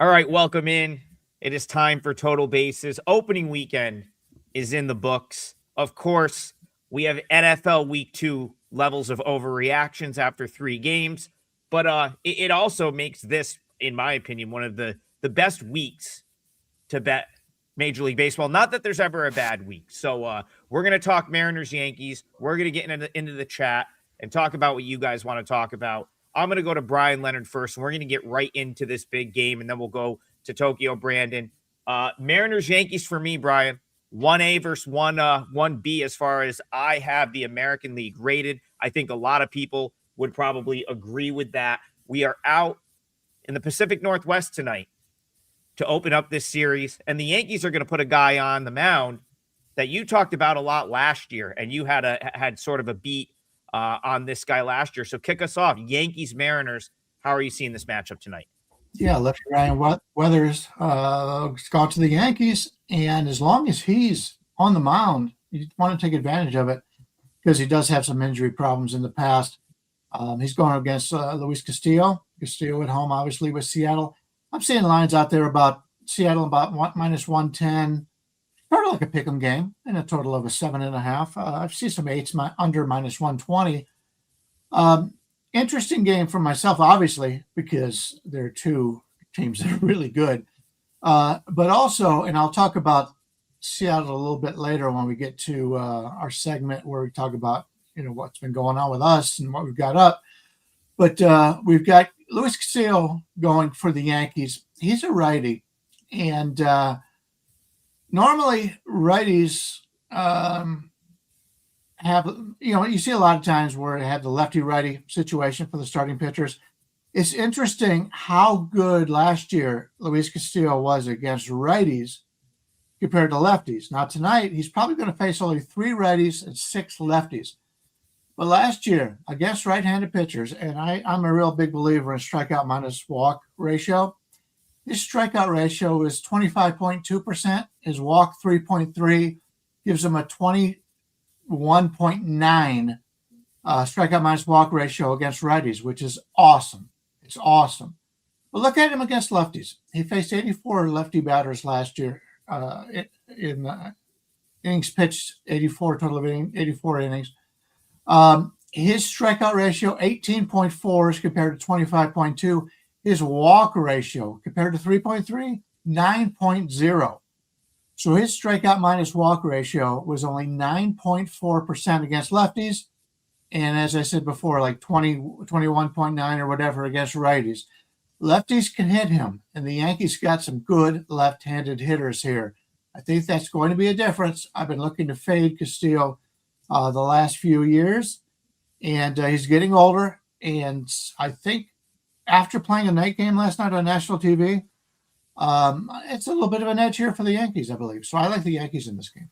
All right, welcome in. It is time for Total Bases. Opening weekend is in the books. Of course, we have NFL Week 2 levels of overreactions after 3 games, but it also makes this, in my opinion, one of the best weeks to bet Major League Baseball. Not that there's ever a bad week. So we're going to talk Mariners, Yankees. We're going to get into the chat and talk about what you guys want to talk about. I'm going to go to Bryan Leonard first, and we're going to get right into this big game, and then we'll go to Tokyo Brandon. Mariners, Yankees for me, Brian. 1A versus 1B as far as I have the American League rated. I think a lot of people would probably agree with that. We are out in the Pacific Northwest tonight to open up this series, and the Yankees are going to put a guy on the mound that you talked about a lot last year, and you had sort of a beat on this guy last year. So kick us off. Yankees, Mariners. How are you seeing this matchup tonight? Yeah, lefty Ryan Weathers gone to the Yankees, and as long as he's on the mound, you want to take advantage of it because he does have some injury problems in the past. He's going against Luis Castillo. Castillo at home, obviously, with Seattle. I'm seeing lines out there about Seattle about minus 110, sort of like a pick'em game, and a total of a 7.5. I've seen some eights under minus 120. Interesting game for myself, obviously, because there are two teams that are really good. But also, and I'll talk about Seattle a little bit later when we get to our segment where we talk about what's been going on with us and what we've got up. But we've got Luis Castillo going for the Yankees. He's a righty, and normally righties have, you see a lot of times where they have the lefty-righty situation for the starting pitchers. It's interesting how good last year Luis Castillo was against righties compared to lefties. Now tonight, he's probably going to face only 3 righties and 6 lefties. But last year, against right-handed pitchers, and I'm a real big believer in strikeout minus walk ratio, his strikeout ratio is 25.2%. His walk 3.3 gives him a 21.9 strikeout minus walk ratio against righties, which is awesome. It's awesome. But look at him against lefties. He faced 84 lefty batters last year in innings pitched, 84 total of 84 innings. His strikeout ratio, 18.4 is compared to 25.2. His walk ratio compared to 3.3, 9.0. So his strikeout minus walk ratio was only 9.4% against lefties. And as I said before, like 21.9 or whatever against righties. Lefties can hit him, and the Yankees got some good left-handed hitters here. I think that's going to be a difference. I've been looking to fade Castillo the last few years, and he's getting older. And I think after playing a night game last night on national TV, it's a little bit of an edge here for the Yankees, I believe. So I like the Yankees in this game.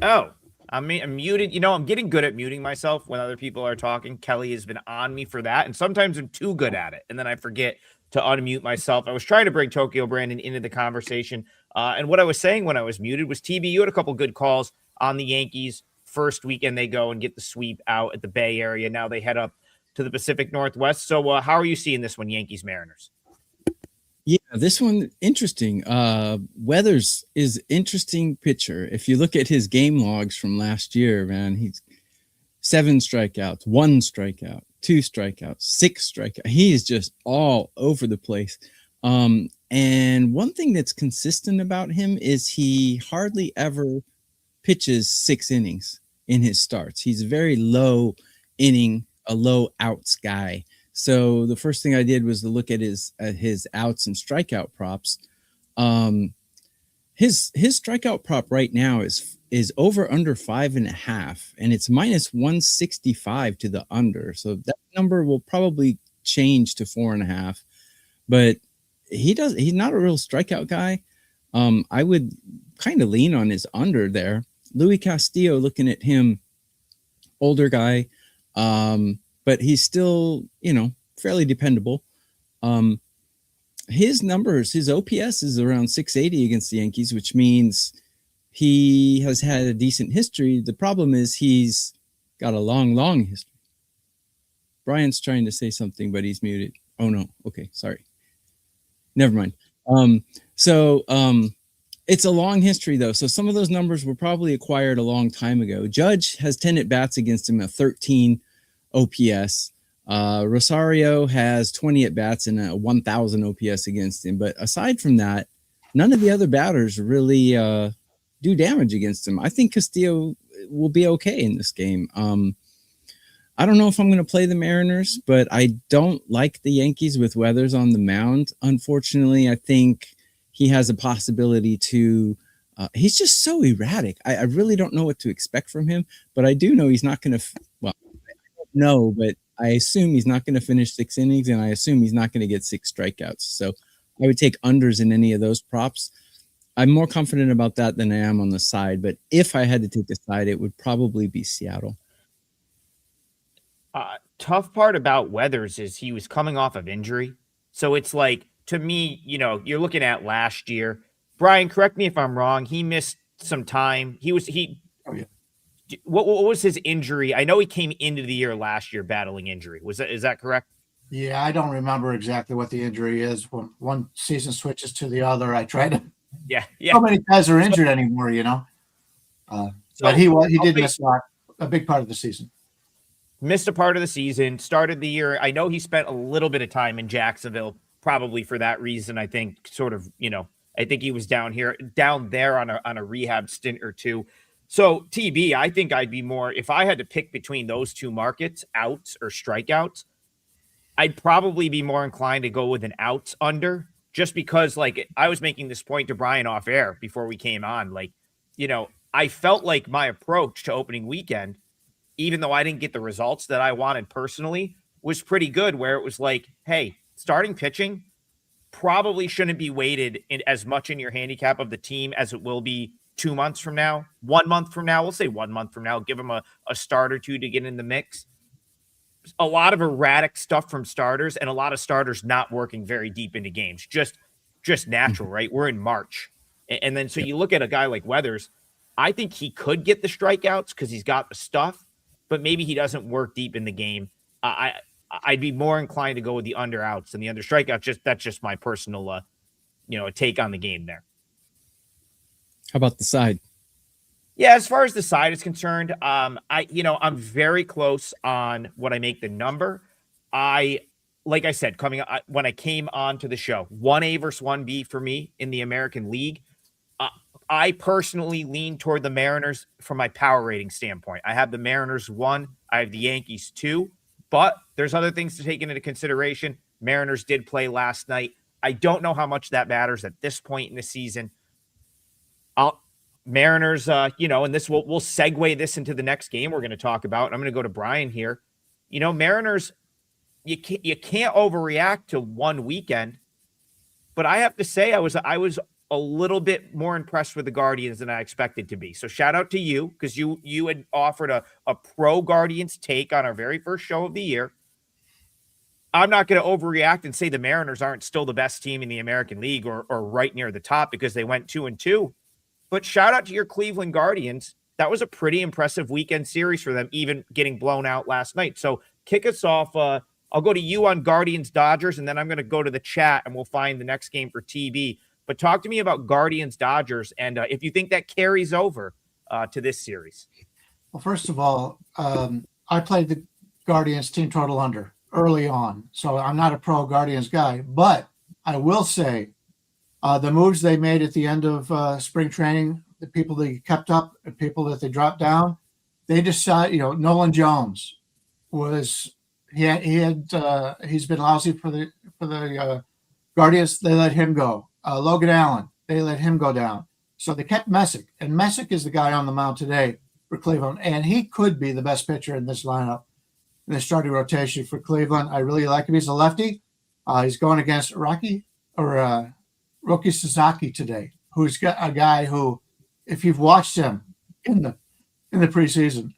Oh, I'm muted. I'm getting good at muting myself when other people are talking. Kelly has been on me for that, and sometimes I'm too good at it, and then I forget to unmute myself. I was trying to bring Tokyo Brandon into the conversation, and what I was saying when I was muted was, TB, you had a couple good calls on the Yankees. First weekend they go and get the sweep out at the Bay Area. Now they head up to the Pacific Northwest. So how are you seeing this one, Yankees Mariners? Yeah, this one interesting. Weathers is interesting pitcher. If you look at his game logs from last year, man, he's 7 strikeouts, 1 strikeout, 2 strikeouts, 6 strikeouts. He is just all over the place. And one thing that's consistent about him is he hardly ever pitches 6 innings in his starts. He's a very low inning, a low outs guy. So the first thing I did was to look at his outs and strikeout props. His strikeout prop right now is over under 5.5, and it's minus 165 to the under. So that number will probably change to 4.5. But he's not a real strikeout guy. I would kind of lean on his under there. Luis Castillo, looking at him, older guy. But he's still, fairly dependable. His numbers, his OPS is around 680 against the Yankees, which means he has had a decent history. The problem is he's got a long history. Brian's trying to say something, but he's muted. Oh no. Okay, sorry. Never mind. It's a long history though. So some of those numbers were probably acquired a long time ago. Judge has 10 at bats against him, a 13 OPS. Rosario has 20 at bats and a 1,000 OPS against him. But aside from that, none of the other batters really do damage against him. I think Castillo will be okay in this game. I don't know if I'm going to play the Mariners, but I don't like the Yankees with Weathers on the mound. Unfortunately, I think he has a possibility to. He's just so erratic. I really don't know what to expect from him, but I do know he's not going to. Well, I don't know, but I assume he's not going to finish 6 innings, and I assume he's not going to get 6 strikeouts. So I would take unders in any of those props. I'm more confident about that than I am on the side. But if I had to take a side, it would probably be Seattle. Tough part about Weathers is he was coming off of injury. So it's like, to me, you're looking at last year. Brian, correct me if I'm wrong. He missed some time. Oh, yeah. What was his injury? I know he came into the year last year battling injury. Is that correct? Yeah, I don't remember exactly what the injury is. When one season switches to the other, I try to. Yeah. So many guys are injured anymore, But he did miss a big part of the season. Missed a part of the season, started the year. I know he spent a little bit of time in Jacksonville, probably for that reason. I think I think he was down there on a rehab stint or two. So TB, I think I'd be more, if I had to pick between those two markets, outs or strikeouts, I'd probably be more inclined to go with an outs under, just because, like, I was making this point to Brian off air before we came on. Like, I felt like my approach to opening weekend, even though I didn't get the results that I wanted personally, was pretty good, where it was like, hey, starting pitching probably shouldn't be weighted as much in your handicap of the team as it will be 2 months from now, 1 month from now. We'll say 1 month from now, give them a start or two to get in the mix. A lot of erratic stuff from starters, and a lot of starters not working very deep into games. Just natural, right? We're in March. And then so you look at a guy like Weathers, I think he could get the strikeouts because he's got the stuff, but maybe he doesn't work deep in the game. I'd be more inclined to go with the under outs than the under strikeouts. That's just my personal, take on the game there. How about the side? Yeah, as far as the side is concerned, I'm very close on what I make the number. Like I said, when I came on to the show, 1A versus 1B for me in the American League. I personally lean toward the Mariners from my power rating standpoint. I have the Mariners 1, I have the Yankees 2, but there's other things to take into consideration. Mariners did play last night. I don't know how much that matters at this point in the season. Mariners, and this we'll segue this into the next game we're going to talk about. I'm going to go to Brian here. Mariners, you can't overreact to one weekend, but I have to say I was a little bit more impressed with the Guardians than I expected to be. So shout out to you, because you had offered a pro Guardians take on our very first show of the year. I'm not going to overreact and say the Mariners aren't still the best team in the American League or right near the top because they went 2-2. But shout out to your Cleveland Guardians. That was a pretty impressive weekend series for them, even getting blown out last night. So kick us off. I'll go to you on Guardians Dodgers, and then I'm going to go to the chat and we'll find the next game for TB. But talk to me about Guardians Dodgers, and if you think that carries over to this series. Well, first of all, I played the Guardians team total under early on, so I'm not a pro Guardians guy. But I will say the moves they made at the end of spring training, the people they kept up, the people that they dropped down, they decided, Nolan Jones was he's been lousy for the Guardians. They let him go. Logan Allen, they let him go down. So they kept Messick, and Messick is the guy on the mound today for Cleveland, and he could be the best pitcher in this lineup in the starting rotation for Cleveland. I really like him. He's a lefty. He's going against Rocky Sasaki today, who's got a guy who, if you've watched him in the preseason,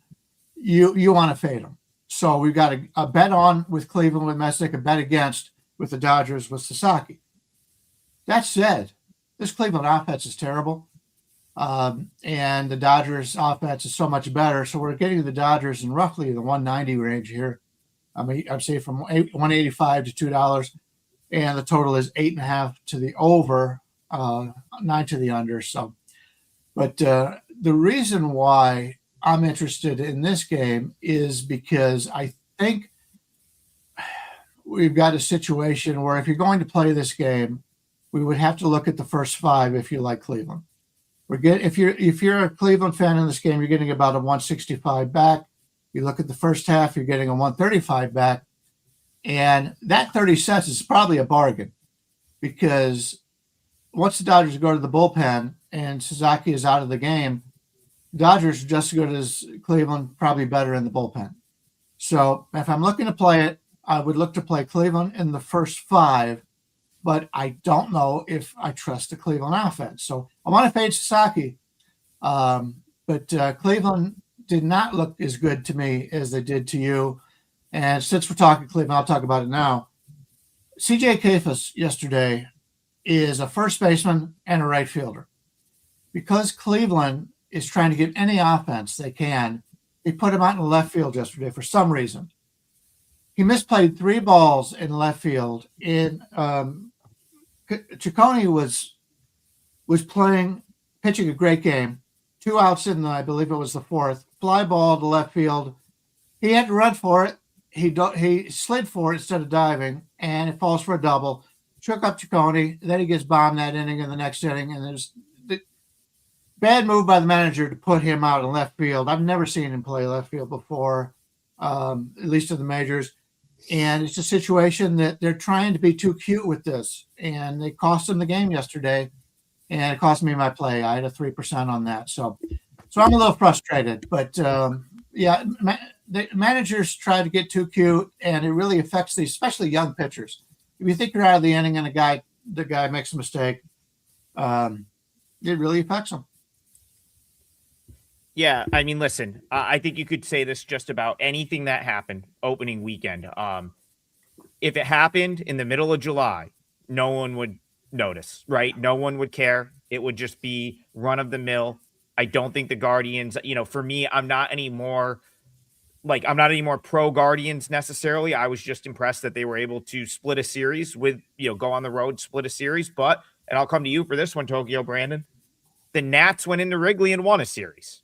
you want to fade him. So we've got a bet on with Cleveland with Messick, a bet against with the Dodgers with Sasaki. That said, this Cleveland offense is terrible, and the Dodgers offense is so much better. So we're getting the Dodgers in roughly the 190 range here. I mean, I'd say from 185 to $2, and the total is 8.5 to the over, 9 to the under. So, but the reason why I'm interested in this game is because I think we've got a situation where if you're going to play this game, we would have to look at the first 5 if you like Cleveland. If you're a Cleveland fan in this game, you're getting about a 165 back. You look at the first half, you're getting a 135 back. And that 30 cents is probably a bargain because once the Dodgers go to the bullpen and Sasaki is out of the game, Dodgers are just as good as Cleveland, probably better in the bullpen. So if I'm looking to play it, I would look to play Cleveland in the first 5, but I don't know if I trust the Cleveland offense. So I want to fade Sasaki, but Cleveland did not look as good to me as they did to you. And since we're talking Cleveland, I'll talk about it now. CJ Kifis yesterday is a first baseman and a right fielder. Because Cleveland is trying to get any offense they can, they put him out in left field yesterday for some reason. He misplayed 3 balls in left field. Ciccone was pitching a great game. 2 outs in I believe it was the 4th. Fly ball to left field. He had to run for it. He slid for it instead of diving, and it falls for a double. Shook up Ciccone. Then he gets bombed that inning in the next inning, and there's the bad move by the manager to put him out in left field. I've never seen him play left field before, at least in the majors. And it's a situation that they're trying to be too cute with this, and they cost him the game yesterday, and it cost me my play. I had a 3% on that, so I'm a little frustrated. But the managers try to get too cute, and it really affects these, especially young pitchers. If you think you're out of the inning and the guy makes a mistake, it really affects them. Yeah, I mean, listen, I think you could say this just about anything that happened opening weekend. If it happened in the middle of July, no one would notice, right? No one would care. It would just be run of the mill. I don't think the Guardians, for me, I'm not any more pro Guardians necessarily. I was just impressed that they were able to split a series with, go on the road, split a series. But, and I'll come to you for this one, Tokyo Brandon, the Nats went into Wrigley and won a series.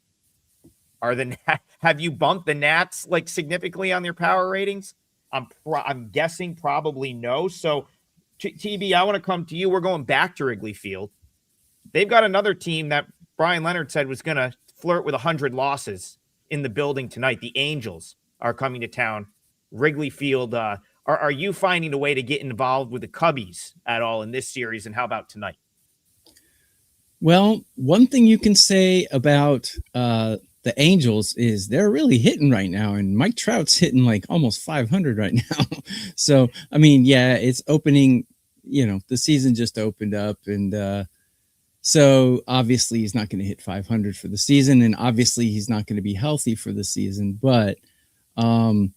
Have you bumped the Nats significantly on their power ratings? I'm guessing probably no. So TB, I want to come to you. We're going back to Wrigley Field. They've got another team that Bryan Leonard said was going to flirt with 100 losses in the building tonight. The Angels are coming to town. Wrigley Field. Are you finding a way to get involved with the Cubbies at all in this series? And how about tonight? Well, one thing you can say about the Angels is they're really hitting right now, and Mike Trout's hitting almost 500 right now. So, I mean, yeah, it's opening, the season just opened up, and so obviously he's not going to hit 500 for the season, and obviously he's not going to be healthy for the season, but man,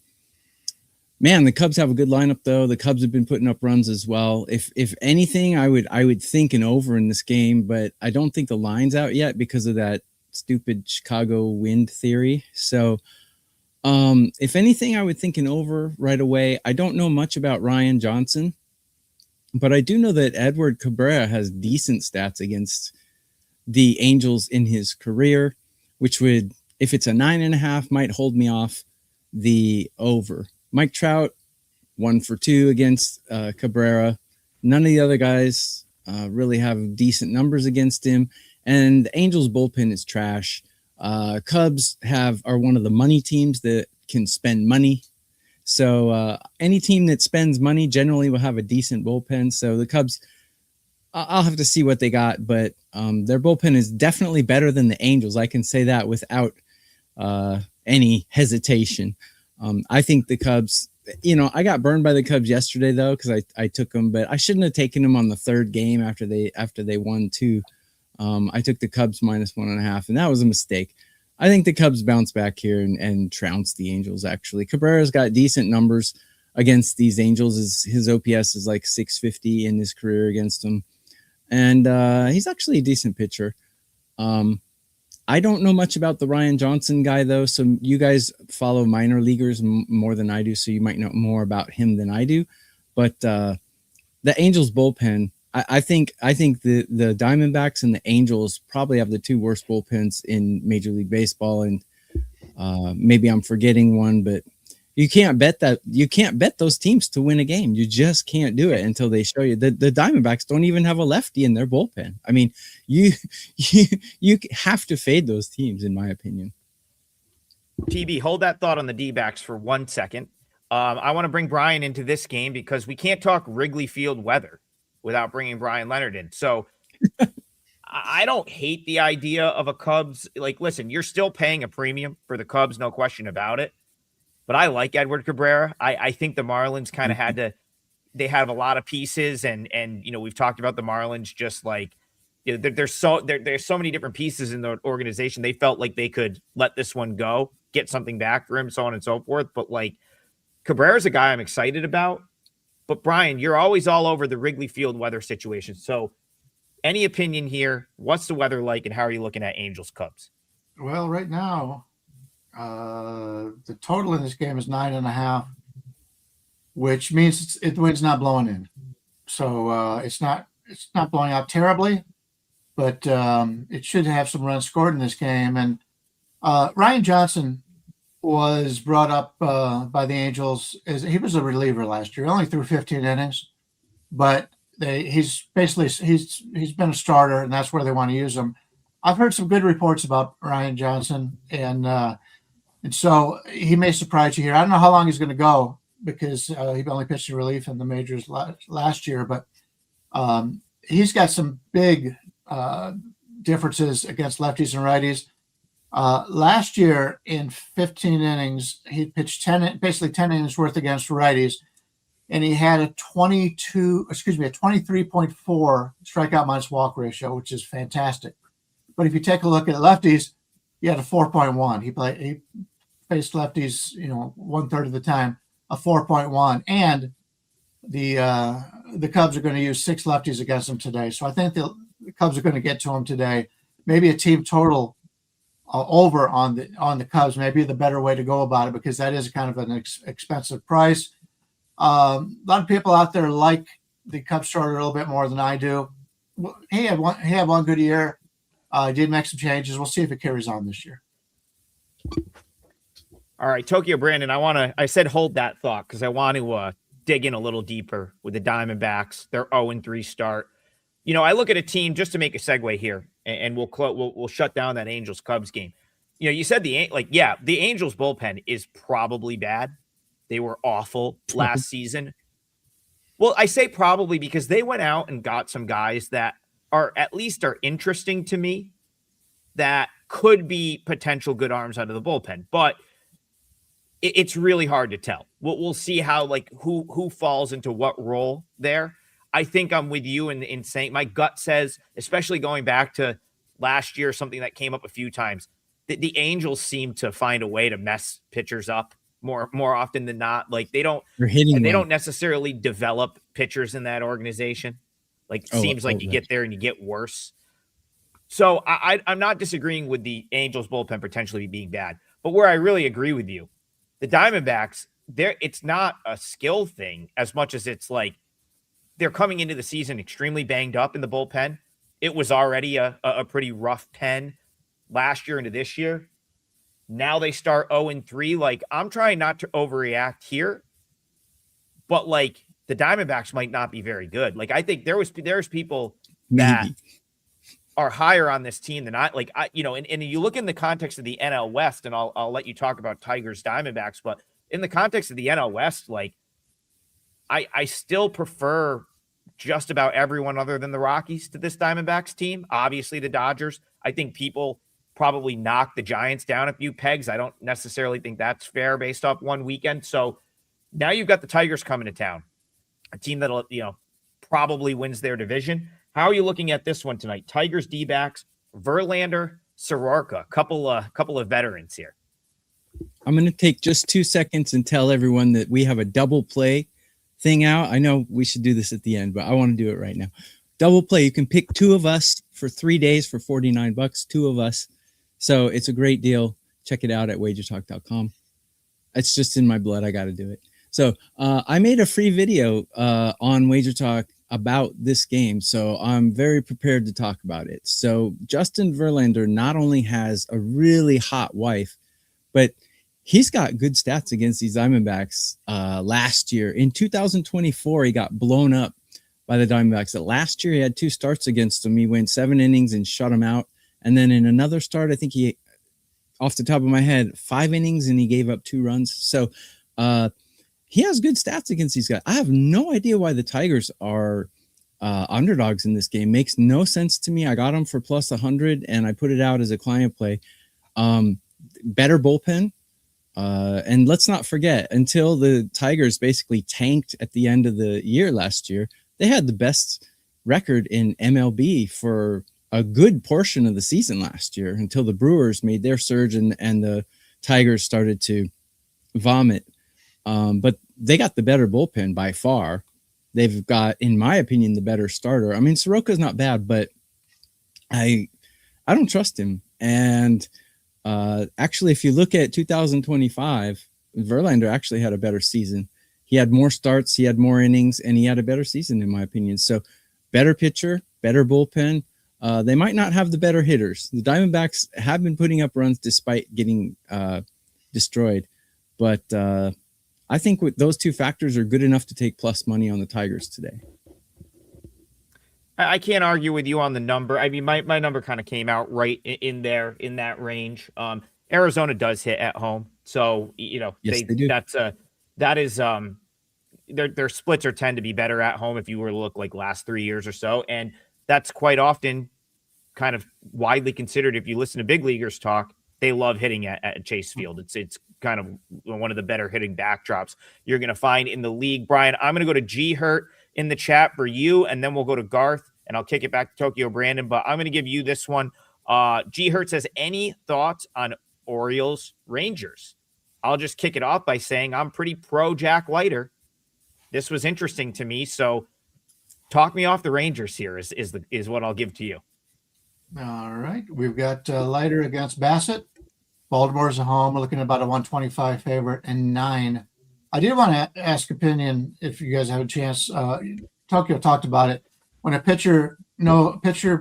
the Cubs have a good lineup though. The Cubs have been putting up runs as well. If anything, I would think an over in this game, but I don't think the line's out yet because of that stupid Chicago wind theory. So if anything, I would think an over right away. I don't know much about Ryan Johnson, but I do know that Edward Cabrera has decent stats against the Angels in his career, which would, if it's a 9.5, might hold me off the over. Mike Trout, 1 for 2 against Cabrera. None of the other guys really have decent numbers against him. And the Angels bullpen is trash. Cubs are one of the money teams that can spend money. So any team that spends money generally will have a decent bullpen. So the Cubs, I'll have to see what they got, but their bullpen is definitely better than the Angels. I can say that without any hesitation. I think the Cubs, I got burned by the Cubs yesterday though, because I took them, but I shouldn't have taken them on the third game after they won 2. I took the Cubs -1.5, and that was a mistake. I think the Cubs bounce back here and trounce the Angels, actually. Cabrera's got decent numbers against these Angels. His OPS is like 650 in his career against them. And he's actually a decent pitcher. I don't know much about the Ryan Johnson guy, though. So you guys follow minor leaguers more than I do. So you might know more about him than I do. But the Angels bullpen, I think the Diamondbacks and the Angels probably have the two worst bullpens in Major League Baseball. And maybe I'm forgetting one, but you can't bet that. You can't bet those teams to win a game. You just can't do it until they show you. The Diamondbacks don't even have a lefty in their bullpen. I mean, you have to fade those teams, in my opinion. TB, hold that thought on the D-backs for 1 second. I want to bring Bryan into this game because we can't talk Wrigley Field weather without bringing Bryan Leonard in. So I don't hate the idea of a Cubs. Like, listen, you're still paying a premium for the Cubs, no question about it. But I like Edward Cabrera. I think the Marlins kind of they have a lot of pieces, and we've talked about the Marlins just like there's so many different pieces in the organization. They felt like they could let this one go, get something back for him, so on and so forth. But like Cabrera's a guy I'm excited about. But Bryan, you're always all over the Wrigley Field weather situation. So any opinion here? What's the weather like, and how are you looking at Angels Cubs? Well, right now, the total in this game is 9.5, which means the wind's not blowing in. So it's not blowing out terribly, but it should have some runs scored in this game. And Ryan Johnson was brought up by the Angels as he was a reliever last year. He only threw 15 innings, but he's been a starter, and that's where they want to use him. I've heard some good reports about Ryan Johnson, and so he may surprise you here. I don't know how long he's going to go because he only pitched in relief in the majors last year, but he's got some big differences against lefties and righties. Last year in 15 innings, he pitched 10 innings worth against righties, and he had a 23.4 strikeout minus walk ratio, which is fantastic. But if you take a look at lefties, he had a 4.1. He faced lefties, 1/3 of the time, a 4.1, and the Cubs are going to use 6 lefties against him today. So I think the Cubs are going to get to him today. Maybe a team total over on the Cubs may be the better way to go about it, because that is kind of an expensive price. A lot of people out there like the Cubs starter a little bit more than I do. He had one good year. Did make some changes. We'll see if it carries on this year. All right, Tokyo Brandon, I said hold that thought because I want to dig in a little deeper with the Diamondbacks. Their 0-3 start. I look at a team, just to make a segue here, and we'll shut down that Angels Cubs game. You said the Angels bullpen is probably bad. They were awful last season. Well, I say probably because they went out and got some guys that are interesting to me, that could be potential good arms out of the bullpen, but it's really hard to tell. We'll see how who falls into what role there. I think I'm with you in saying my gut says, especially going back to last year, something that came up a few times, that the Angels seem to find a way to mess pitchers up more often than not. Like they don't necessarily develop pitchers in that organization. Seems like you get there and you get worse. So I'm not disagreeing with the Angels bullpen potentially being bad, but where I really agree with you, the Diamondbacks, it's not a skill thing as much as it's like they're coming into the season extremely banged up in the bullpen. It was already a pretty rough pen last year into this year. Now they start 0-3. I'm trying not to overreact here, but the Diamondbacks might not be very good. I think there's people that are higher on this team than and you look in the context of the NL West, and I'll let you talk about Tigers Diamondbacks, but in the context of the NL West, I still prefer just about everyone other than the Rockies to this Diamondbacks team. Obviously the Dodgers. I think people probably knock the Giants down a few pegs. I don't necessarily think that's fair based off one weekend. So now you've got the Tigers coming to town, a team that'll, probably wins their division. How are you looking at this one tonight? Tigers, D-backs, Verlander, Soroka, couple of veterans here. I'm going to take just 2 seconds and tell everyone that we have a double play thing out. I know we should do this at the end, but I want to do it right now. Double play. You can pick 2 of us for 3 days for $49. 2 of us So it's a great deal. Check it out at wagertalk.com. It's just in my blood. I got to do it. So I made a free video on WagerTalk about this game. So I'm very prepared to talk about it. So Justin Verlander not only has a really hot wife, but he's got good stats against these Diamondbacks last year. In 2024, he got blown up by the Diamondbacks. Last year, he had 2 starts against them. He went 7 innings and shut them out. And then in another start, I think he, off the top of my head, 5 innings and he gave up 2 runs. So he has good stats against these guys. I have no idea why the Tigers are underdogs in this game. Makes no sense to me. I got them for plus 100 and I put it out as a client play. Better bullpen. And let's not forget, until the Tigers basically tanked at the end of the year last year, they had the best record in MLB for a good portion of the season last year until the Brewers made their surge and the Tigers started to vomit. But they got the better bullpen by far. They've got, in my opinion, the better starter. I mean, Soroka's not bad, but I don't trust him. And actually, if you look at 2025, Verlander actually had a better season. He had more starts, he had more innings, and he had a better season, in my opinion. So better pitcher, better bullpen. They might not have the better hitters. The Diamondbacks have been putting up runs despite getting destroyed. But I think with those 2 factors are good enough to take plus money on the Tigers today. I can't argue with you on the number. I mean, my number kind of came out right in there in that range. Arizona does hit at home, so Yes, they do. That is their splits tend to be better at home if you were to look like last 3 years or so, and that's quite often kind of widely considered. If you listen to big leaguers talk, they love hitting at Chase Field. It's kind of one of the better hitting backdrops you're going to find in the league. Brian, I'm going to go to G Hurt in the chat for you, and then we'll go to Garth, and I'll kick it back to Tokyo Brandon, but I'm going to give you this one. G Hurt says, any thoughts on Orioles Rangers? I'll just kick it off by saying I'm pretty pro Jack Leiter. This was interesting to me, so talk me off the Rangers here is what I'll give to you. All right. We've got Leiter against Bassett. Baltimore's at home. We're looking at about a 125 favorite and 9. I did want to ask opinion if you guys have a chance. Tokyo talked about it. When a pitcher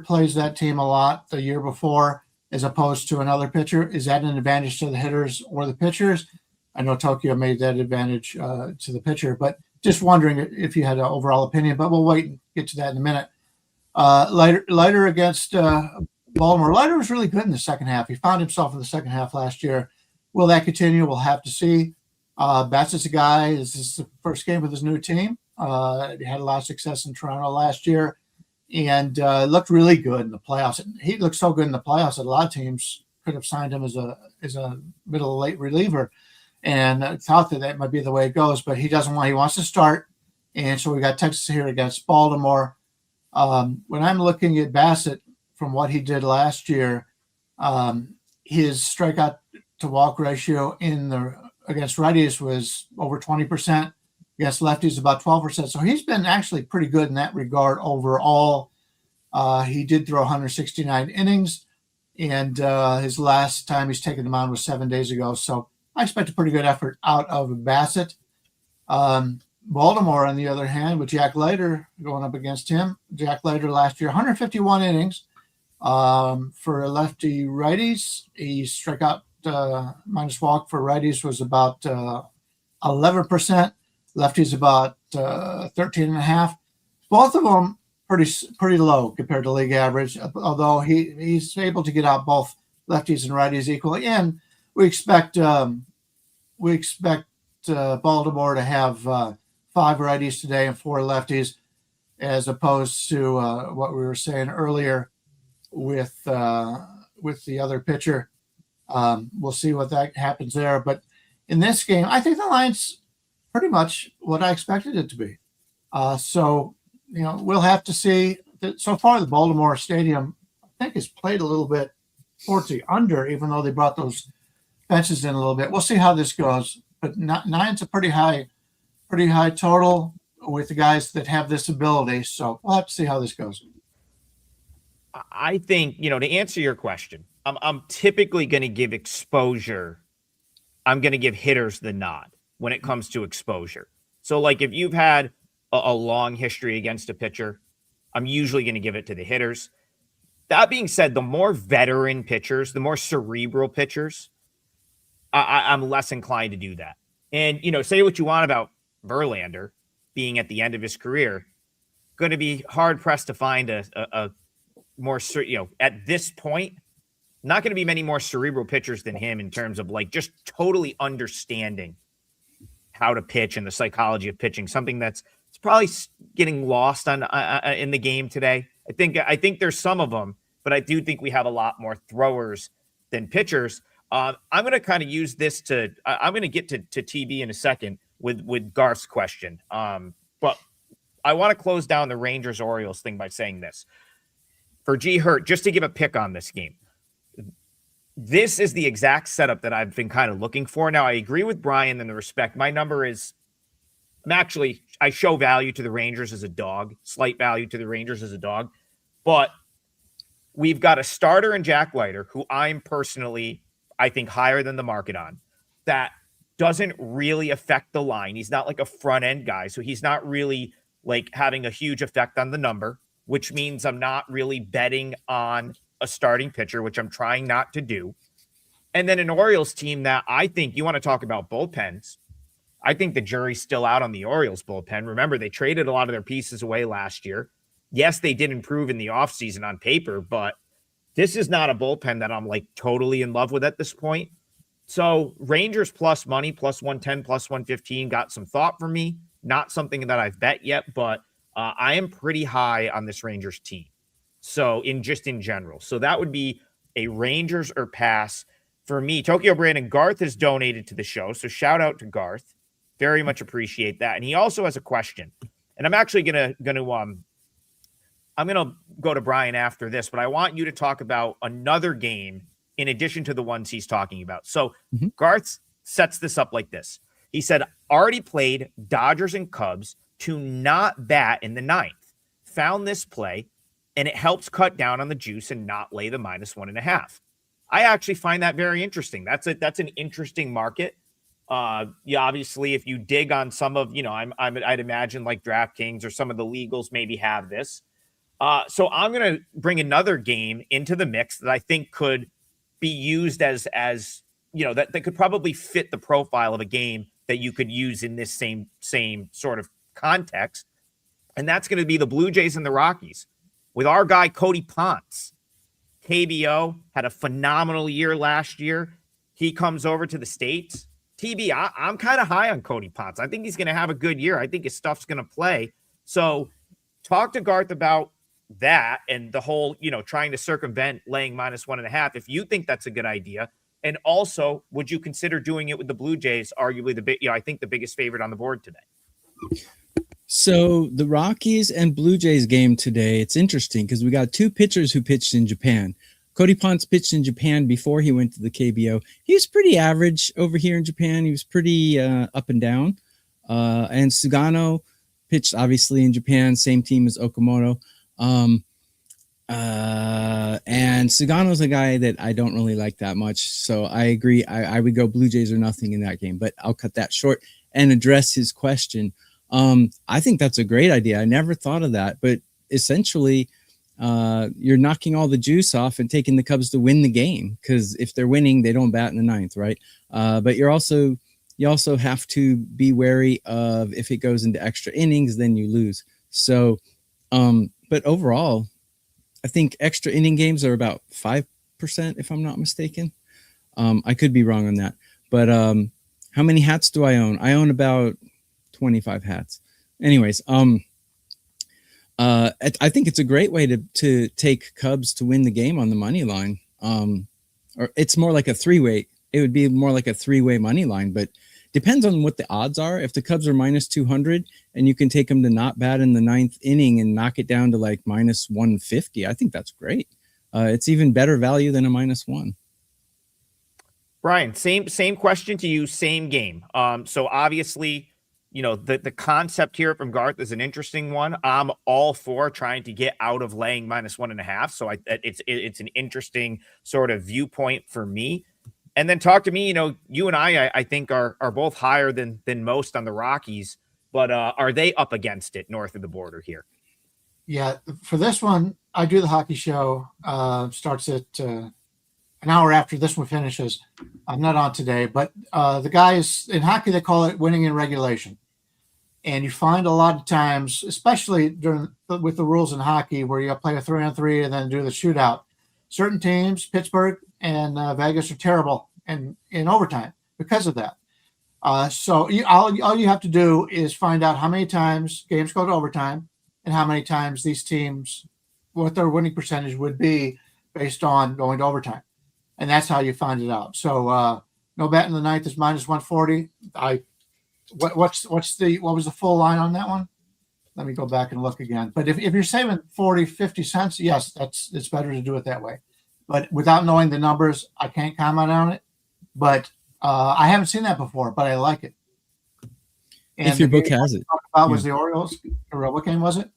plays that team a lot the year before as opposed to another pitcher, is that an advantage to the hitters or the pitchers? I know Tokyo made that advantage to the pitcher, but just wondering if you had an overall opinion, but we'll wait and get to that in a minute. Leiter against Baltimore. Leiter was really good in the second half. He found himself in the second half last year. Will that continue? We'll have to see. Bassett's a guy. This is the first game with his new team. He had a lot of success in Toronto last year and looked really good in the playoffs. He looked so good in the playoffs that a lot of teams could have signed him as a middle late reliever and thought that might be the way it goes, but he doesn't want. He wants to start, and so we got Texas here against Baltimore. When I'm looking at Bassett from what he did last year, his strikeout to walk ratio against righties was over 20%. Against lefties, about 12%. So he's been actually pretty good in that regard overall. He did throw 169 innings, and his last time he's taken the mound was 7 days ago. So I expect a pretty good effort out of Bassett. Baltimore, on the other hand, with Jack Leiter going up against him. Jack Leiter last year, 151 innings. For lefty righties, he struck out minus walk for righties was about 11%. Lefties about 13.5. Both of them pretty low compared to league average, although he's able to get out both lefties and righties equally. And we expect Baltimore to have 5 righties today and 4 lefties, as opposed to what we were saying earlier with the other pitcher. We'll see what that happens there. But in this game, I think the line's pretty much what I expected it to be. So we'll have to see. So far, the Baltimore Stadium, I think, has played a little bit towards the under, even though they brought those benches in a little bit. We'll see how this goes. But 9's a pretty high total with the guys that have this ability. So we'll have to see how this goes. I think, to answer your question, I'm typically going to give exposure. I'm going to give hitters the nod when it comes to exposure. So, like, if you've had a long history against a pitcher, I'm usually going to give it to the hitters. That being said, the more veteran pitchers, the more cerebral pitchers, I'm less inclined to do that. And, say what you want about Verlander being at the end of his career, going to be hard pressed to find a more, at this point, not going to be many more cerebral pitchers than him in terms of like just totally understanding how to pitch and the psychology of pitching, something that's it's probably getting lost on in the game today. I think there's some of them, but I do think we have a lot more throwers than pitchers. I'm going to kind of use this I'm going to get to TB in a second with Garth's question. But I want to close down the Rangers Orioles thing by saying this. For G Hurt, just to give a pick on this game, this is the exact setup that I've been kind of looking for. Now, I agree with Brian in the respect. My number is, I show value to the Rangers as a dog, slight value to the Rangers as a dog. But we've got a starter in Jack Leiter, who I'm personally, I think, higher than the market on, that doesn't really affect the line. He's not like a front end guy. So he's not really like having a huge effect on the number, which means I'm not really betting on a starting pitcher, which I'm trying not to do. And then an Orioles team that I think, you want to talk about bullpens, I think the jury's still out on the Orioles bullpen. Remember, they traded a lot of their pieces away last year. Yes, they did improve in the offseason on paper, but this is not a bullpen that I'm like totally in love with at this point. So Rangers plus money, plus 110, plus 115 got some thought for me. Not something that I've bet yet, but I am pretty high on this Rangers team. So in general. So that would be a Rangers or pass for me. Tokyo Brandon Garth has donated to the show. So shout out to Garth. Very much appreciate that. And he also has a question. And I'm actually I'm going to go to Brian after this, but I want you to talk about another game in addition to the ones he's talking about. So Garth sets this up like this. He said, already played Dodgers and Cubs to not bat in the ninth. Found this play, and it helps cut down on the juice and not lay the -1.5. I actually find that very interesting. That's an interesting market. Obviously, if you dig on some of, I'd imagine like DraftKings or some of the legals maybe have this. So I'm going to bring another game into the mix that I think could be used as that could probably fit the profile of a game that you could use in this same sort of context. And that's going to be the Blue Jays and the Rockies with our guy, Cody Ponce. KBO had a phenomenal year last year. He comes over to the States. TB, I'm kind of high on Cody Ponce. I think he's going to have a good year. I think his stuff's going to play. So talk to Garth about that and the whole, trying to circumvent laying -1.5. If you think that's a good idea. And also, would you consider doing it with the Blue Jays, arguably I think the biggest favorite on the board today? So the Rockies and Blue Jays game today, it's interesting because we got two pitchers who pitched in Japan. Cody Ponce pitched in Japan before he went to the KBO. He was pretty average over here in Japan. He was pretty up and down. And Sugano pitched obviously in Japan, same team as Okamoto. And Sugano's a guy that I don't really like that much. So I agree. I would go Blue Jays or nothing in that game, but I'll cut that short and address his question. I think that's a great idea. I never thought of that, but essentially you're knocking all the juice off and taking the Cubs to win the game. Cause if they're winning, they don't bat in the ninth. Right. But you also have to be wary of if it goes into extra innings, then you lose. So, but overall, I think extra inning games are about 5%, if I'm not mistaken. I could be wrong on that. But how many hats do I own? I own about 25 hats. Anyways, I think it's a great way to take Cubs to win the game on the money line. Or it's more like a three-way. It would be more like a three-way money line, but depends on what the odds are. If the Cubs are -200 and you can take them to not bat in the ninth inning and knock it down to like -150, I think that's great. It's even better value than a -1. Brian, same question to you, same game. So obviously the concept here from Garth is an interesting one. I'm all for trying to get out of laying -1.5. So it's an interesting sort of viewpoint for me. And then talk to me, you and I think are both higher than most on the Rockies, but are they up against it north of the border here? Yeah, for this one, I do the hockey show. Starts at an hour after this one finishes. I'm not on today, but the guys in hockey, they call it winning in regulation. And you find a lot of times, especially with the rules in hockey, where you play a 3-on-3 and then do the shootout. Certain teams, Pittsburgh and Vegas, are terrible in overtime because of that. So all you have to do is find out how many times games go to overtime and how many times these teams, what their winning percentage would be based on going to overtime. And that's how you find it out. So no bet in the ninth is -140. What was the full line on that one? Let me go back and look again. But if you're saving 40, 50 cents, yes, it's better to do it that way. But without knowing the numbers, I can't comment on it. But I haven't seen that before, but I like it. And if your book has it. About was the Orioles, or what game was it?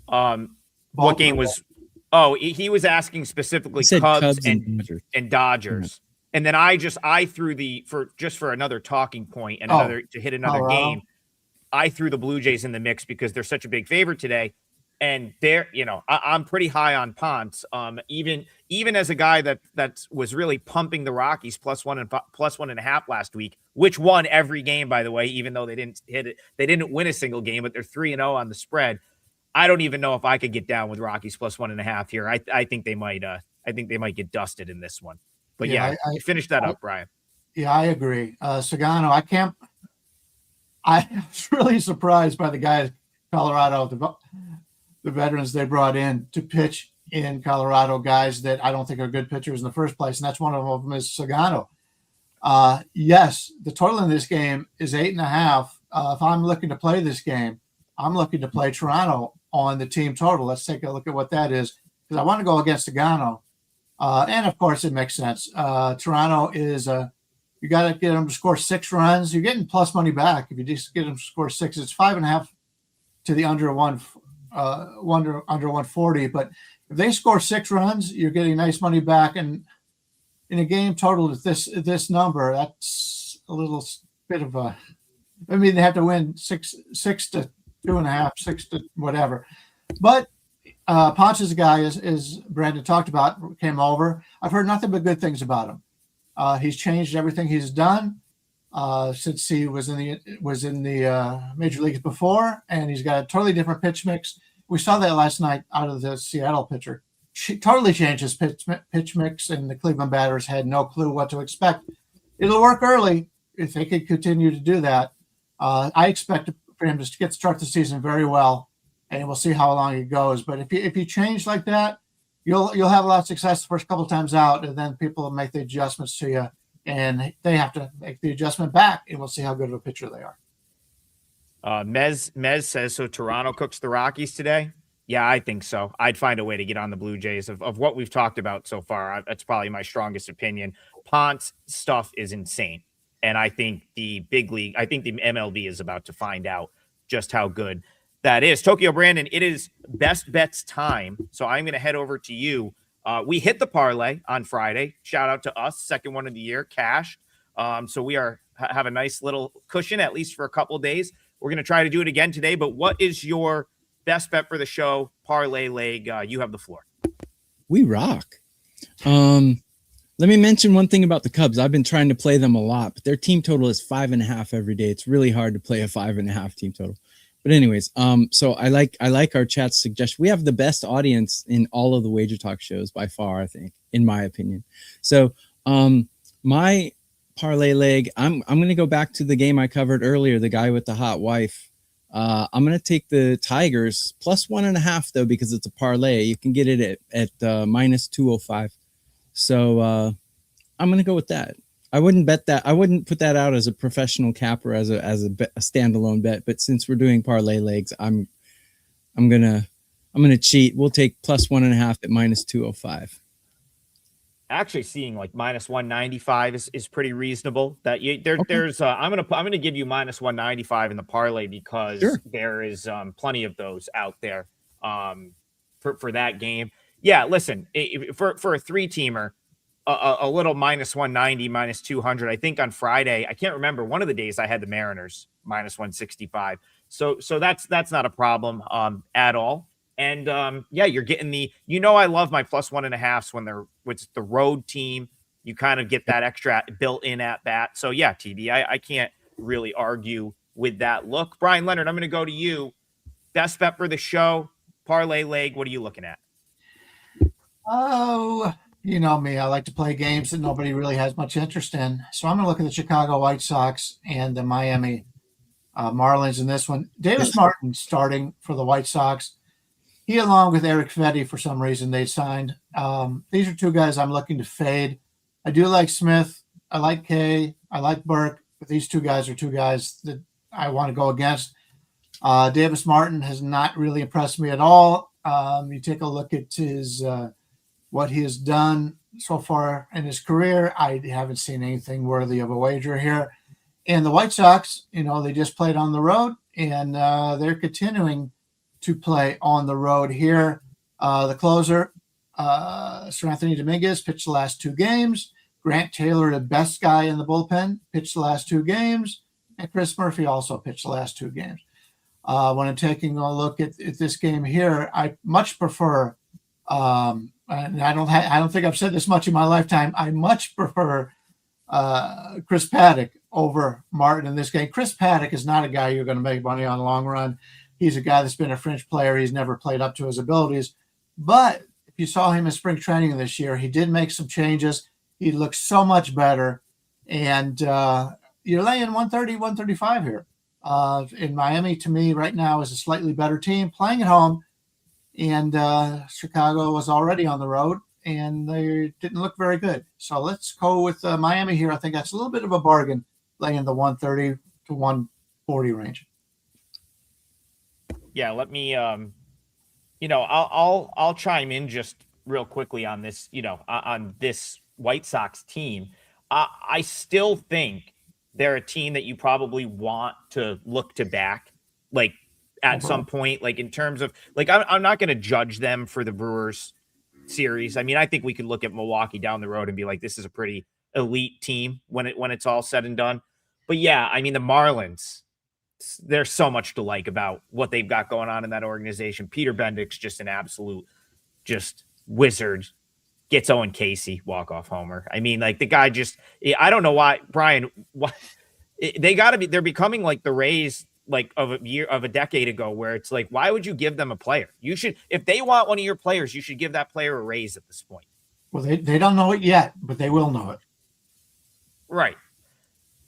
What game was? Oh, he was asking specifically Cubs and Dodgers. Mm-hmm. And then I threw for another talking point and to hit another game. I threw the Blue Jays in the mix because they're such a big favorite today. And I'm pretty high on Ponce. Even as a guy that was really pumping the Rockies +1.5 last week, which won every game, by the way, even though they didn't hit it. They didn't win a single game, but they're 3-0 on the spread. I don't even know if I could get down with Rockies +1.5 here. I think they might. I think they might get dusted in this one. But I finish that up, Brian. Yeah, I agree. Sagano, I was really surprised by the guys in Colorado, the veterans they brought in to pitch in Colorado, guys that I don't think are good pitchers in the first place, and that's one of them is Sagano. Yes, the total in this game is 8.5. If I'm looking to play this game, I'm looking to play Toronto on the team total. Let's take a look at what that is, because I want to go against Sagano. And of course, it makes sense. Toronto is you got to get them to score 6 runs. You're getting plus money back if you just get them to score 6. It's 5.5 to the under 140. But if they score 6 runs, you're getting nice money back. And in a game total at this number, that's a little bit of a. I mean, they have to win 6 to 2.5, 6 to whatever. But Ponce's guy, as Brandon talked about, came over. I've heard nothing but good things about him. He's changed everything he's done since he was in the major leagues before, and he's got a totally different pitch mix. We saw that last night out of the Seattle pitcher. She totally changed his pitch mix, and the Cleveland batters had no clue what to expect. It'll work early if they could continue to do that. I expect for him to start the season very well, and we'll see how long it goes. But if you change like that, you'll have a lot of success the first couple of times out, and then people will make the adjustments to you, and they have to make the adjustment back, and we'll see how good of a pitcher they are. Mez says, so Toronto cooks the Rockies today? Yeah, I think so. I'd find a way to get on the Blue Jays. Of what we've talked about so far, that's probably my strongest opinion. Ponce stuff is insane. And I think the big league, I think the MLB is about to find out just how good that is. Tokyo Brandon, it is best bets time. So I'm going to head over to you. We hit the parlay on Friday. Shout out to us. Second one of the year, cashed. So we have a nice little cushion, at least for a couple of days. We're going to try to do it again today. But what is your best bet for the show? Parlay leg. You have the floor. We rock. Let me mention one thing about the Cubs. I've been trying to play them a lot, but their team total is 5.5 every day. It's really hard to play a 5.5 team total. But anyways, so I like our chat suggestion. We have the best audience in all of the WagerTalk shows by far, I think, in my opinion. So my parlay leg, I'm going to go back to the game I covered earlier, the guy with the hot wife. I'm going to take the Tigers plus 1.5 though, because it's a parlay. You can get it at minus 205. So I'm going to go with that. I wouldn't bet that. I wouldn't put that out as a professional capper as a standalone bet. But since we're doing parlay legs, I'm gonna cheat. We'll take plus 1.5 at minus 205. actually seeing like minus 195 is pretty reasonable. That Okay. there's I'm gonna give you minus 195 in the parlay because Sure. there is plenty of those out there for that game. Yeah, listen, for a three teamer, a little minus 190, minus 200. I think on Friday, I can't remember, one of the days I had the Mariners minus 165. So that's not a problem at all. And yeah, you're getting I love my plus 1.5s when they're with the road team. You kind of get that extra built in at bat. So yeah, TB, I can't really argue with that look. Bryan Leonard, I'm going to go to you. Best bet for the show, parlay leg. What are you looking at? Oh, you know me. I like to play games that nobody really has much interest in. So I'm going to look at the Chicago White Sox and the Miami Marlins in this one. Davis Martin starting for the White Sox. He, along with Eric Fetty, for some reason, they signed. These are two guys I'm looking to fade. I do like Smith. I like Kay. I like Burke. But these two guys are two guys that I want to go against. Davis Martin has not really impressed me at all. You take a look at his what he has done so far in his career. I haven't seen anything worthy of a wager here. And the White Sox, they just played on the road, and they're continuing to play on the road here. The closer, Sir Anthony Dominguez, pitched the last two games. Grant Taylor, the best guy in the bullpen, pitched the last two games. And Chris Murphy also pitched the last two games. When I'm taking a look at this game here, I much prefer, and I don't think I've said this much in my lifetime, I much prefer Chris Paddock over Martin in this game. Chris Paddock is not a guy you're going to make money on the long run. He's a guy that's been a fringe player. He's never played up to his abilities. But if you saw him in spring training this year, he did make some changes. He looks so much better. And you're laying 130, 135 here. In Miami, to me, right now is a slightly better team playing at home. And Chicago was already on the road, and they didn't look very good. So let's go with Miami here. I think that's a little bit of a bargain, laying the 130 to 140 range. Yeah, let me I'll chime in just real quickly on this, on this White Sox team. I still think they're a team that you probably want to look to back, like at some point, like in terms of like, I'm not going to judge them for the Brewers series. I mean, I think we could look at Milwaukee down the road and be like, this is a pretty elite team when it's all said and done. But yeah, I mean, the Marlins, there's so much to like about what they've got going on in that organization. Peter Bendick's just an absolute wizard. Gets Owen Casey walk-off homer. I mean, like the guy I don't know why, Brian, they're becoming like the Rays like of a decade ago, where it's like, why would you give them a player? You should, if they want one of your players, you should give that player a raise at this point. Well, they don't know it yet, but they will know it. Right.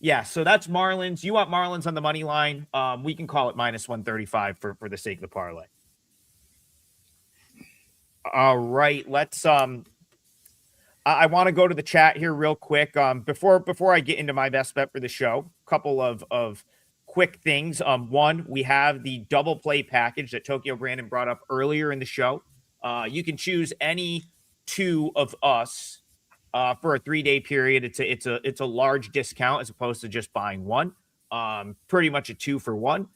Yeah, so that's Marlins. You want Marlins on the money line? We can call it minus 135 for the sake of the parlay. All right, let's I want to go to the chat here real quick. Before I get into my best bet for the show, a couple of quick things. One, we have the double play package that Tokyo Brandon brought up earlier in the show. You can choose any two of us for a 3-day period. It's a large discount as opposed to just buying one. Pretty much a 2-for-1.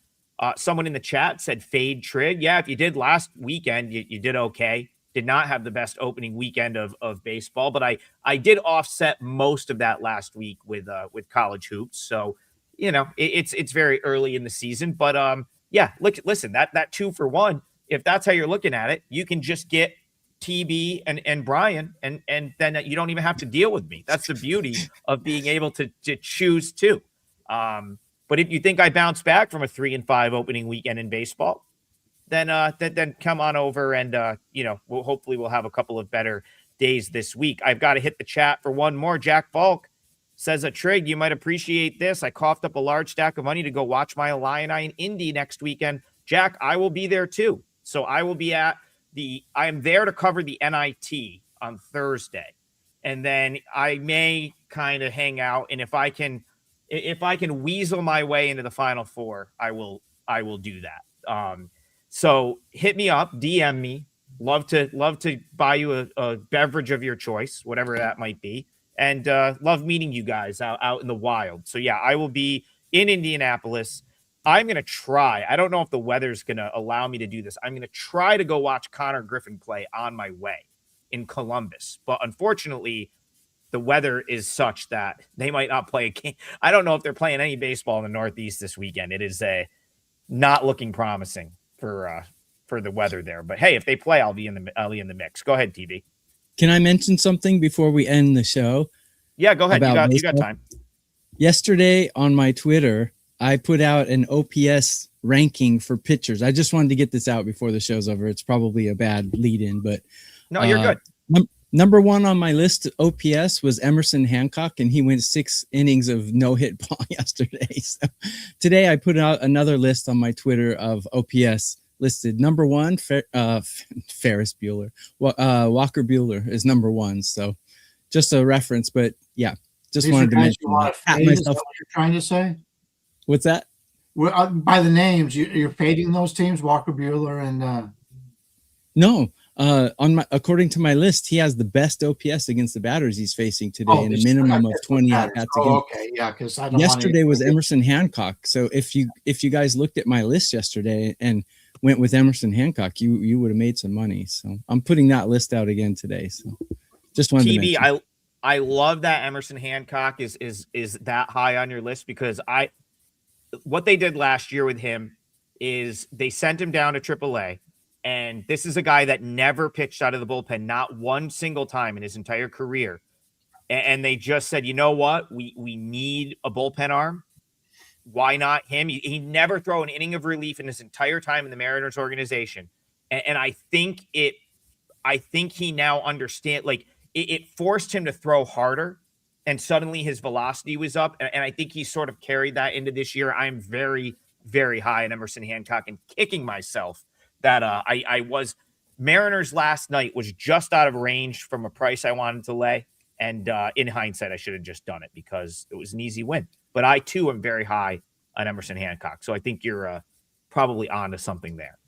Someone in the chat said fade Trigg. Yeah, if you did last weekend, you did okay. Did not have the best opening weekend of baseball, but I did offset most of that last week with college hoops. So, it's very early in the season, but yeah, listen, that 2-for-1, if that's how you're looking at it, you can just get TB and Brian, and then you don't even have to deal with me. That's the beauty of being able to choose two. But if you think I bounce back from a 3-5 opening weekend in baseball, then come on over and we'll have a couple of better days this week. I've got to hit the chat for one more. Jack Falk says, Trigg, you might appreciate this. I coughed up a large stack of money to go watch my Illini in Indy next weekend. Jack, I will be there too. So I will be I am there to cover the NIT on Thursday. And then I may kind of hang out. And if I can weasel my way into the Final Four, I will do that. So hit me up, DM me, Love to buy you a beverage of your choice, whatever that might be. And love meeting you guys out in the wild. So yeah, I will be in Indianapolis. I'm going to try. I don't know if the weather's going to allow me to do this. I'm going to try to go watch Connor Griffin play on my way in Columbus. But unfortunately, the weather is such that they might not play a game. I don't know if they're playing any baseball in the Northeast this weekend. It is not looking promising for the weather there. But hey, if they play, I'll be in the mix. Go ahead, TV. Can I mention something before we end the show? Yeah, go ahead. You got time. Yesterday on my Twitter, I put out an OPS ranking for pitchers. I just wanted to get this out before the show's over. It's probably a bad lead-in, but no, you're good. Number one on my list, OPS, was Emerson Hancock, and he went 6 innings of no-hit ball yesterday. So today I put out another list on my Twitter of OPS listed. Number one, Ferris Bueller. Walker Bueller is number one. So just a reference, but yeah, just wanted to mention that. Is that what you're trying to say? What's that? Well, by the names, you're fading those teams, Walker Bueller and no. According to my list, he has the best OPS against the batters he's facing today, in a minimum of 20 at bats. Okay, yeah, because I don't. Yesterday was Emerson Hancock. So if you guys looked at my list yesterday and went with Emerson Hancock, you would have made some money. So I'm putting that list out again today. So just wanted to mention. I love that Emerson Hancock is that high on your list, because what they did last year with him is they sent him down to AAA. And this is a guy that never pitched out of the bullpen, not one single time in his entire career. And they just said, you know what? We need a bullpen arm. Why not him? He never threw an inning of relief in his entire time in the Mariners organization. And I think he now understands, like, it forced him to throw harder, and suddenly his velocity was up. And I think he sort of carried that into this year. I'm very, very high in Emerson Hancock and kicking myself that I was. Mariners last night was just out of range from a price I wanted to lay. And in hindsight, I should have just done it because it was an easy win. But I, too, am very high on Emerson Hancock. So I think you're probably on to something there.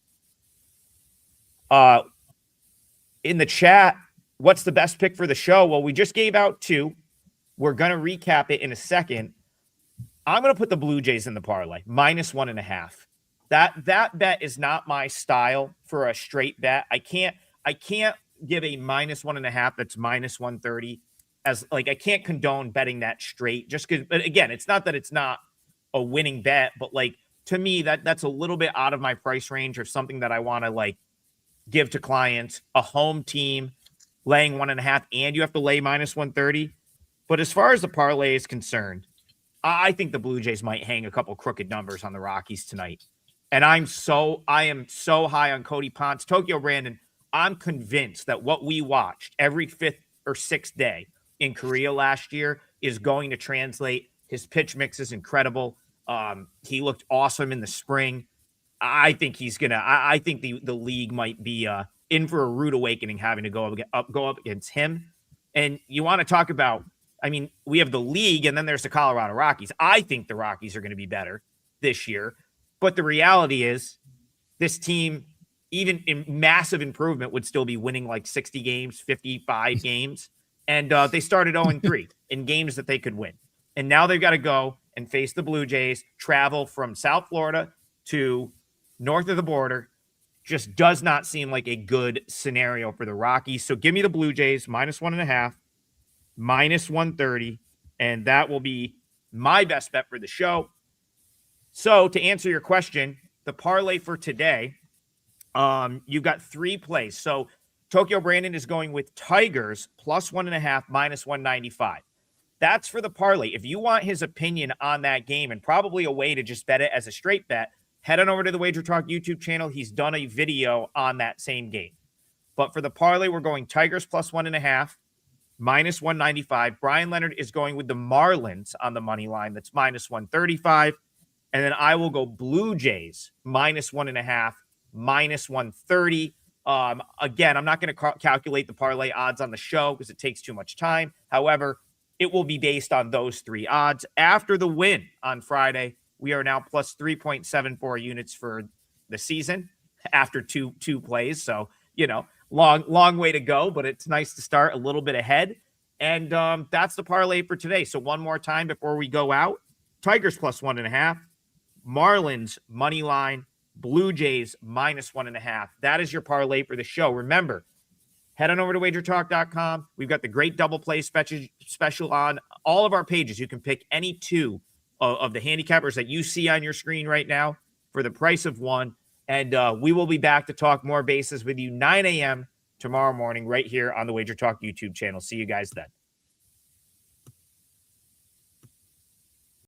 In the chat, what's the best pick for the show? Well, we just gave out 2. We're going to recap it in a second. I'm going to put the Blue Jays in the parlay, -1.5. That bet is not my style for a straight bet. I can't give a -1.5 that's -130 as, like, I can't condone betting that straight just because. But again, it's not that it's not a winning bet, but like, to me, that's a little bit out of my price range or something that I want to like give to clients. A home team laying 1.5, and you have to lay -130. But as far as the parlay is concerned, I think the Blue Jays might hang a couple crooked numbers on the Rockies tonight. And I am so high on Cody Ponce. Tokyo Brandon, I'm convinced that what we watched every 5th or 6th day in Korea last year is going to translate. His pitch mix is incredible. He looked awesome in the spring. I think he's gonna. I think the league might be in for a rude awakening having to go up against him. And you want to talk about? I mean, we have the league, and then there's the Colorado Rockies. I think the Rockies are going to be better this year. But the reality is, this team, even in massive improvement, would still be winning like 60 games, 55 games. And they started 0-3 in games that they could win. And now they've got to go and face the Blue Jays, travel from South Florida to north of the border. Just does not seem like a good scenario for the Rockies. So give me the Blue Jays, -1.5, -130. And that will be my best bet for the show. So to answer your question, the parlay for today, you've got 3 plays. So Tokyo Brandon is going with Tigers +1.5, -195. That's for the parlay. If you want his opinion on that game and probably a way to just bet it as a straight bet, head on over to the WagerTalk YouTube channel. He's done a video on that same game. But for the parlay, we're going Tigers +1.5, -195. Bryan Leonard is going with the Marlins on the money line. That's -135. And then I will go Blue Jays -1.5, -130. Again, I'm not going to calculate the parlay odds on the show because it takes too much time. However, it will be based on those 3 odds. After the win on Friday, we are now plus 3.74 units for the season after two plays. So, long way to go, but it's nice to start a little bit ahead. And that's the parlay for today. So one more time before we go out: Tigers +1.5, Marlins money line, Blue Jays -1.5. That is your parlay for the show. Remember, head on over to wagertalk.com. We've got the great double play special on all of our pages. You can pick any two of the handicappers that you see on your screen right now for the price of one. And we will be back to talk more bases with you 9 a.m. tomorrow morning right here on the WagerTalk YouTube channel. See you guys then.